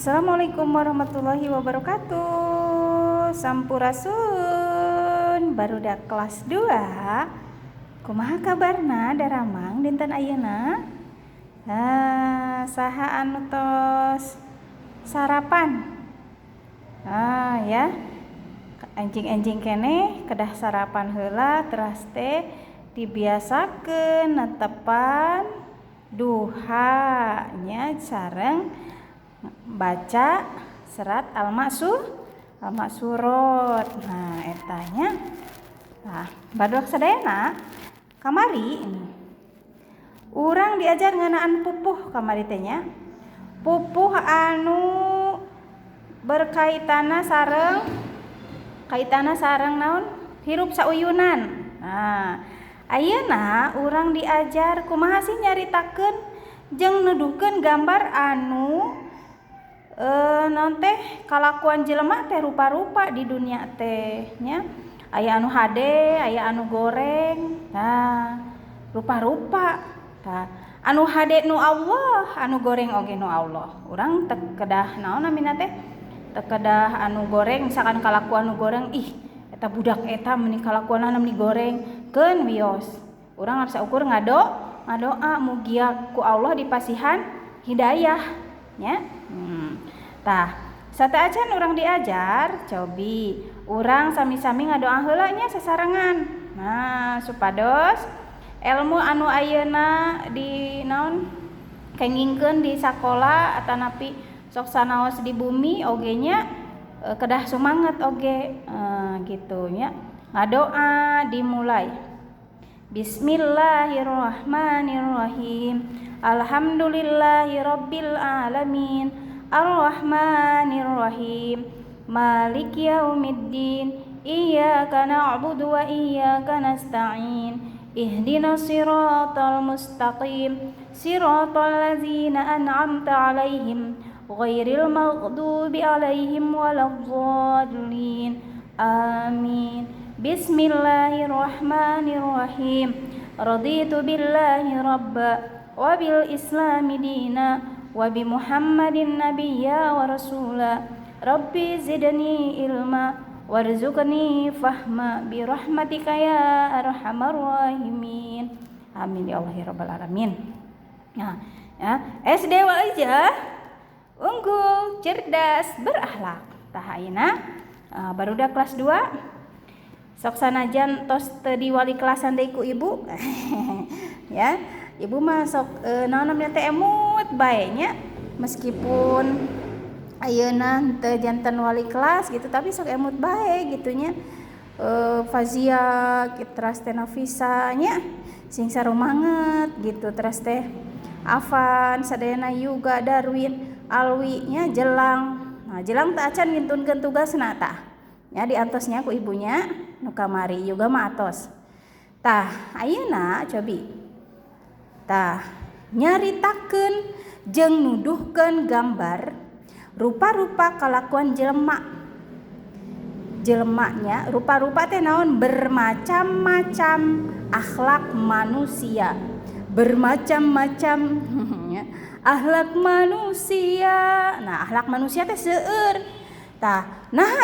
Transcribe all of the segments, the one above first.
Assalamualaikum warahmatullahi wabarakatuh. Sampurasun barudak kelas 2. Kumaha kabarna daramang dinten ayeuna? Saha anu tos sarapan? Ya. Anjing-anjing kene kedah sarapan heula teras teh dibiasakeun netepan duha nya sareng baca serat al-maksurot. Etanya barudak sadayana kamari urang diajar ngeunaan pupuh kamari teh nya. Pupuh anu berkaitana sareng naon? Hirup sauyunan. Ayeuna urang diajar kumaha sih nyaritakeun jeung nuduhkeun gambar anu naon teh kalakuan jelema teh rupa-rupa di dunia teh nya. Aya anu hade, aya anu goreng. Rupa-rupa. Anu hade nu Allah, anu goreng oge nu Allah. Urang teu kedah naon namina teh? Teu kedah anu goreng misalkan kalakuan nu goreng, eta budak eta meni kalakuanna meni goreng keun wios. Urang harus ukur ngadoa mugia ku Allah dipasihan hidayah nya. Sata acan urang diajar cobi urang sami-sami ngadoa heula nya sasarengan. Supados ilmu anu ayeuna di naon kengingkeun di sakola atanapi sok sanaos di bumi oge nya kedah sumanget oge gitu nya. Ngadoa dimulai. Bismillahirrahmanirrahim. Alhamdulillahirabbil alamin. Ar-Rahmanir-Rahim. Maliki yaumiddin. Iyyaka na'budu wa iyyaka nasta'in. Ihdinas siratal mustaqim. Siratal ladzina an'amta 'alaihim ghairil maghdubi 'alaihim waladdallin. Amin. Bismillahirrahmanirrahim. Raditu billahi rabba wa bil islami dina wa bi Muhammadin nabiyya wa rasula. Rabbi zidni ilma warzuqni fahma bi rahmatika ya arhamar rahimin. Amin ya Allah ya rabbal alamin. SD aja unggul, cerdas, berakhlak. Ayeuna barudak kelas 2. Sok sanajan tos teu diwali kelasan deui ku ibu. Ya. Ibu mah sok naon namanya teh emut bae nya. Meskipun ayeuna teu janten wali kelas gitu tapi sok emut bae gitu nya. Fazia teras teh Nafisa nya sing sarumanget gitu teras teh Afan sadayana Yuga Darwin Alwi nya Jelang. Jelang teh acan ngintunkeun tugasna tah. Nya diantosnya ku ibunya nu kamari juga mah atos. Ayeuna cobi nyaritakeun jeung nuduhkeun gambar rupa-rupa kalakuan jelemanya. Rupa-rupa teh naon? Bermacam-macam akhlak manusia. Bermacam-macam akhlak manusia. Akhlak manusia teh seueur.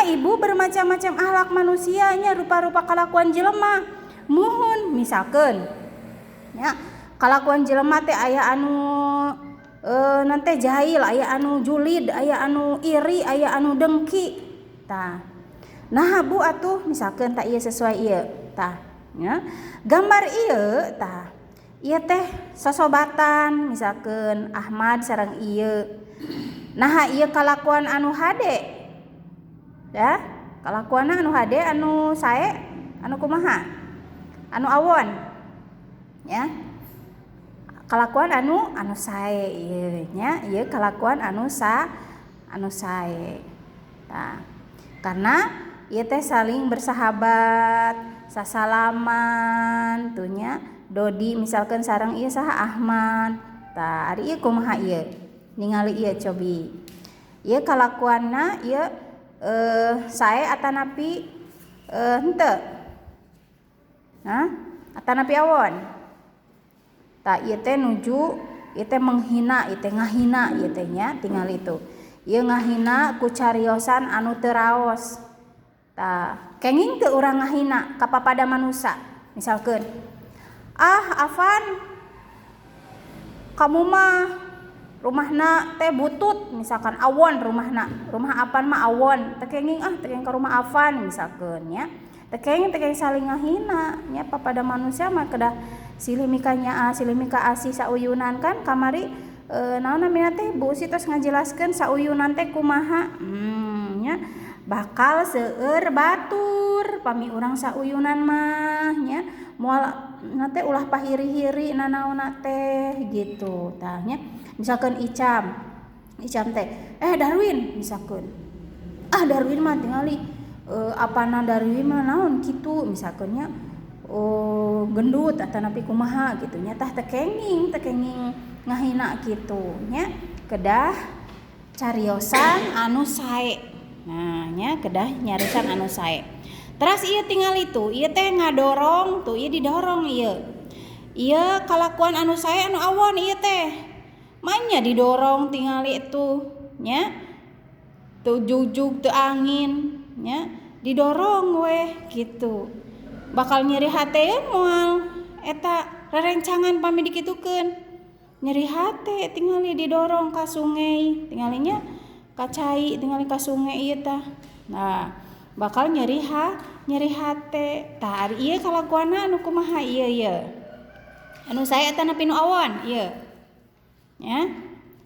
Ibu bermacam-macam akhlak manusianya rupa-rupa kalakuan jelema. Muhun misalkeun nya kalakuan jelema teh aya anu nanti jahil, aya anu julid, aya anu iri, aya anu dengki. Bu atuh misalkeun ieu sesuai ieu. Ya. Gambar ieu ieu teh sosobatan misalkeun Ahmad sareng ieu. Ieu kalakuan anu hade. Ya, kalakuanna anu hade, anu sae, anu kumaha? Anu awon. Ya. Kalakuan anu sae ieu nya, ieu kalakuan anu sae. Karena ieu teh saling bersahabat, sasalaman tuh nya. Dodi misalkan sareng ieu saha Ahmad. Ari ieu kumaha ieu? Ningali ieu cobi. Ieu kalakuanna ieu sae atanapi henteu. Atanapi awon. Ieu teh nuju, ieu teh menghina, ieu teh ngahina ieu teh nya tinggal itu. Ieu ngahina ku cariosan anu teu raos. Tah, kenging teu urang ngahina ka papada manusia. Misalkeun, Afan, kamu mah rumahna teh butut, misalkan awon rumahna. Rumah Afan mah awon. Teu kenging teu ka rumah Afan misalkeun nya. Teu kenging saling ngahina nya papada manusia mah kedah silih mika nyaa, silih mika asih sauyunan kan kamari naon namina teh Bu si tos ngajelaskeun sauyunan teh kumaha. Nya bakal seueur batur pami urang sauyunan mah nya moal teh ulah pahiri-hiri nanaonna teh gitu. Tah nya misalkeun Icam teh Darwin misalkeun. Darwin mah tingali apana Darwin mah naon kitu misalkeun nya gendut atau napi kumaha gitu nya tah teu kenging ngahina kitu nya kedah cariosan anu sae. Nah nya kedah nyarisan anu sae. Teras ieu tingali tu ieu teh ngadorong tuh ieu didorong ieu kalakuan anu sae anu awon ieu teh mainnya didorong tingali itu nya teu jugjug teu angin nya didorong weh gitu. Bakal nyeri hateun moal eta rerencangan pami dikitukeun. Nyeri hate tingali didorong ka sungai, tingalinya ka cai, tingali ka sungai ieu tah. Nah, bakal nyeri hate. Tah ari ieu kalakuanna anu kumaha ieu. Anu sae eta nepi nu awon ieu. Ya.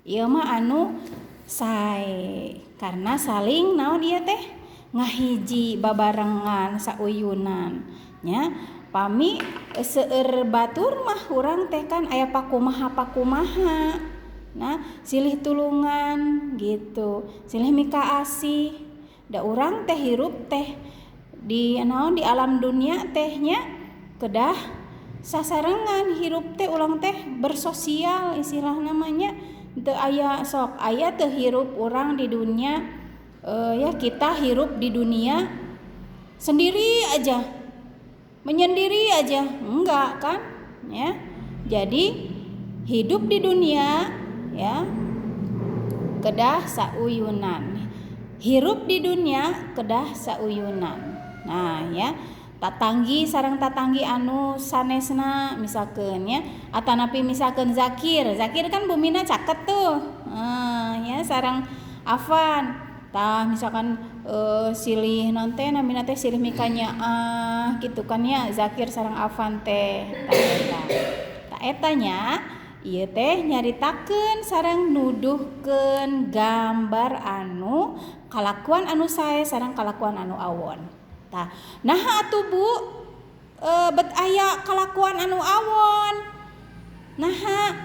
Ieu mah anu sae. Karena saling naon ieu teh? Ngahiji babarengan sauyunan nya pami seueur batur mah urang teh kan aya pakumaha nah silih tulungan gitu silih mika asih da urang teh hirup teh di naon di alam dunia teh nya kedah sasarengan hirup teh ulang teh bersosial istilah namanya teu aya sok aya teu hirup urang di dunia ya kita hirup di dunia sendiri aja, menyendiri aja, enggak kan? Ya, jadi hidup di dunia ya kedah sauyunan, hirup di dunia kedah sauyunan. Nah ya tatanggi sareng tatanggi anu sanesna misalkeun ya atanapi misalkeun Zakir kan bumina caket tuh, ya sareng Afan. Tah misalkan silih non teh namina teh silih mikanya gitu kan ya Zakir sareng Afan teh tah eta nya ieu teh nyaritakeun sareng nuduhkeun gambar anu kalakuan anu sae sareng kalakuan anu awon. Tah naha atuh Bu bet aya kalakuan anu awon naha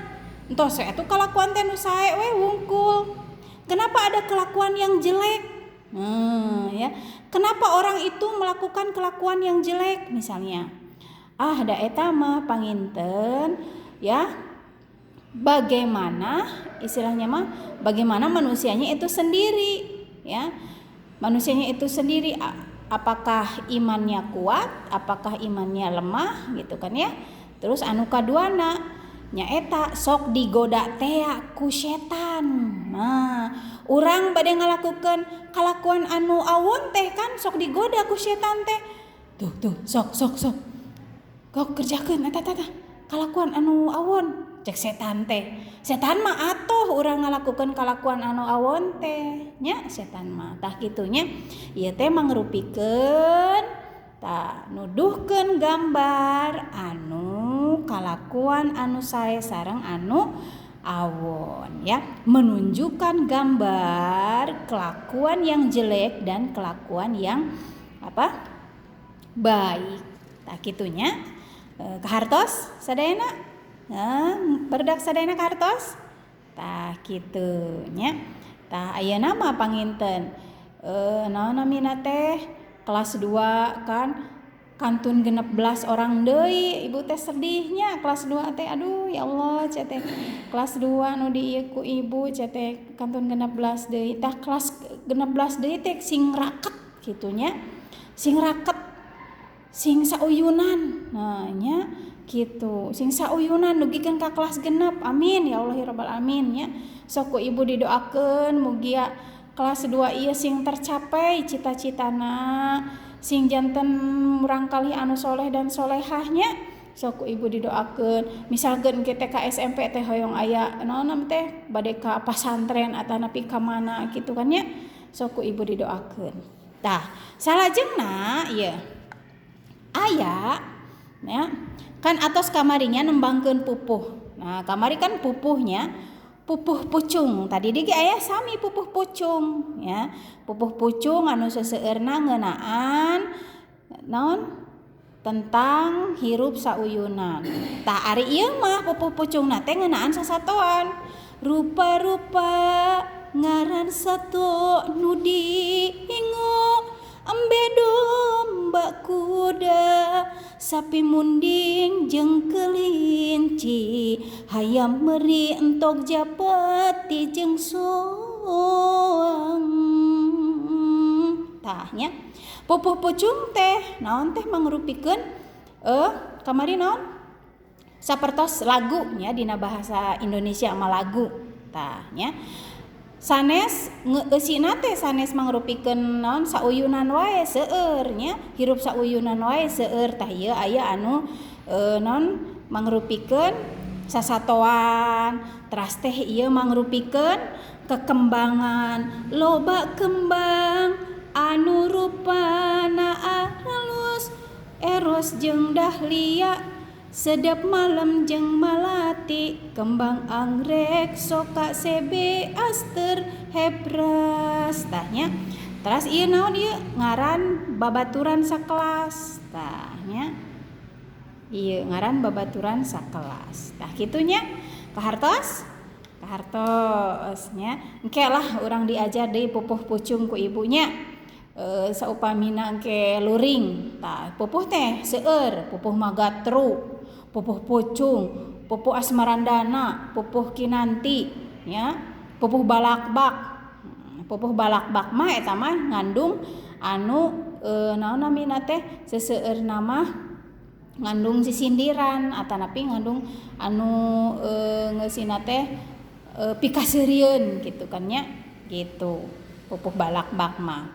entos atuh kalakuan teh anu sae we wungkul. Kenapa ada kelakuan yang jelek? Ya. Kenapa orang itu melakukan kelakuan yang jelek? Misalnya, da eta mah panginten, ya. Bagaimana istilahnya mah? Bagaimana manusianya itu sendiri, ya. Manusianya itu sendiri. Apakah imannya kuat? Apakah imannya lemah? Gitu kan ya? Terus anu kaduana. Nyaeta sok digoda teh ku setan. Nah, urang bade ngalakukeun kalakuan anu awon teh kan sok digoda ku setan teh. Tuh sok. Kok kerjakeun eta kalakuan anu awon cek setan teh. Setan mah atuh urang ngalakukeun kalakuan anu awon teh. Nya setan mah tah kitu nya. Ieu teh mangrupikeun nuduhkeun gambar anu kalakuan anu sae sareng anu awon ya menunjukkan gambar kelakuan yang jelek dan kelakuan yang baik. Tah kitunya kahartos sadayana barudak sadayana kahartos tah kitu nya. Tah ayeuna mah panginten naon namina teh kelas 2 kan kantun 16 orang deui ibu teh sedihnya kelas 2 teh aduh ya Allah teh kelas 2 nu diieu ku ibu teh kantun 16 deui tah kelas 16 deui teh sing raket kitunya sing raket sing sauyunan nah nya gitu. Sing sauyunan dugikeun ka kelas genep. Amin ya Allah ya rabbal alamin nya. Sok ku ibu didoakeun mugi kelas 2 ieu sing tercapai cita-citana, sing janten murangkalih anu soleh dan solehahnya. Sok ku ibu didoakeun misalkeun ke TK SMP teh hoyong aya naon teh bade ka pasantren atawa nepi ka mana kitu kan nya. Sok ku ibu didoakeun. Tah salajengna ieu aya ya kan atos kamarinya nembangkeun pupuh. Nah kamari kan pupuhnya pupuh pucung tadi di aya sami pupuh pucung ya. Pupuh pucung anu seseueurna ngeunaan naon tentang hirup sauyunan. Tah ari ieu mah pupuh pucungna teh ngeunaan sasatoan. Rupa-rupa ngaran sato nu diingu embe domba kuda sapi munding jeung kelinci hayam meuri entok japati jeung soang. Tahnya pupuh pucung teh naon teh mangrupikeun kamari naon sapertos lagu nya dina bahasa Indonesia mah lagu. Tahnya sanes eusina teh sanes mangrupikeun naon sauyunan wae seueur nya hirup sauyunan wae seueur. Tah ieu aya anu naon mangrupikeun sasatoan. Teras teh ieu mangrupikeun kekembangan loba kembang anu rupana alus eros jeung dahlia sedep malam jeung malati kembang anggrek soka sebe aster hebras. Tahnya teras ieu naon ieu ngaran babaturan sakelas. Tahnya ieu ngaran babaturan sakelas. Tah kitunya kahartos nya engke lah urang diajar deui pupuh pucung ku ibunya. Saupamina engke luring. Tah pupuh teh seueur pupuh magatru, pupuh pucung, pupuh asmarandana, pupuh kinanti ya, pupuh balakbak. Pupuh balakbak mah eta mah ngandung anu naon namina teh seseueurna mah ngandung sisindiran atanapi ngandung anu ngeusina teh pikaseurieun gitu kan nya gitu. Pupuh balakbak mah.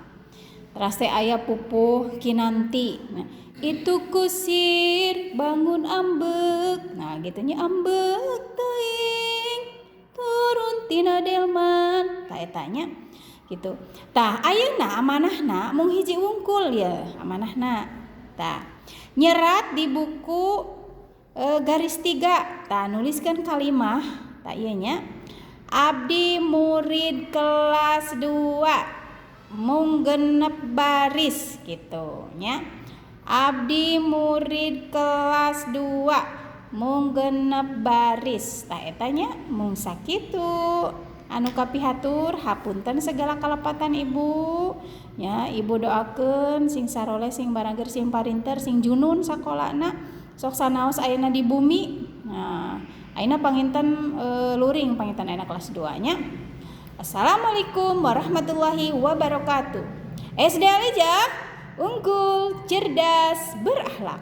Teras teh aya pupuh kinanti. Nah, itu kusir bangun ambek. Nah, gitunya ambek teuing turun tina delman. Tah eta nya gitu. Tah ayeuna amanahna mung hiji wungkul ya amanahna. Tah nyerat di buku garis 3. Tah nuliskeun kalimah tah ieu nya abdi murid kelas 2 mung genep baris gitu nya. Abdi murid kelas 2 mung genep baris. Tah eta nya mung sakitu. Anu kapihatur hapunten segala kalepatan ibu nya. Ibu doakeun sing saroleh sing barager sing parinter sing junun sakolana sok sanaos ayeuna di bumi. Nah ayeuna panginten luring panginten ayeuna kelas 2 nya. Assalamualaikum warahmatullahi wabarakatuh. SD Alijah unggul, cerdas, berakhlak.